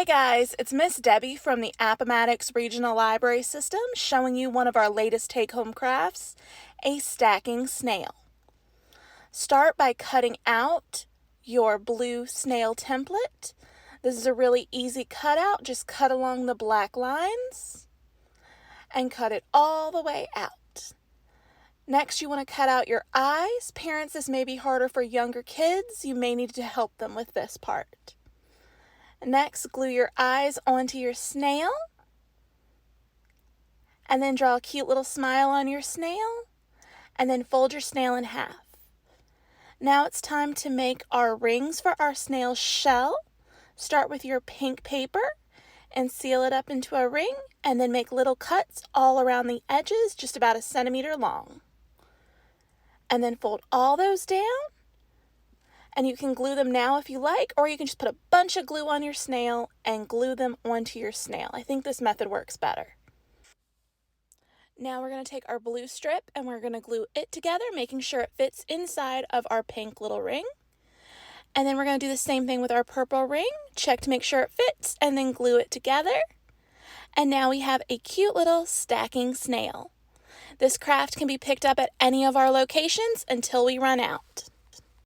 Hi guys, it's Miss Debbie from the Appomattox Regional Library System showing you one of our latest take-home crafts, a stacking snail. Start by cutting out your blue snail template. This is a really easy cutout. Just cut along the black lines and cut it all the way out. Next, you want to cut out your eyes. Parents, this may be harder for younger kids. You may need to help them with this part. Next, glue your eyes onto your snail, and then draw a cute little smile on your snail, and then fold your snail in half. Now it's time to make our rings for our snail shell. Start with your pink paper and seal it up into a ring, and then make little cuts all around the edges, just about 1 centimeter long. And then fold all those down. And you can glue them now if you like, or you can just put a bunch of glue on your snail and glue them onto your snail. I think this method works better. Now we're going to take our blue strip and we're going to glue it together, making sure it fits inside of our pink little ring. And then we're going to do the same thing with our purple ring. Check to make sure it fits and then glue it together. And now we have a cute little stacking snail. This craft can be picked up at any of our locations until we run out.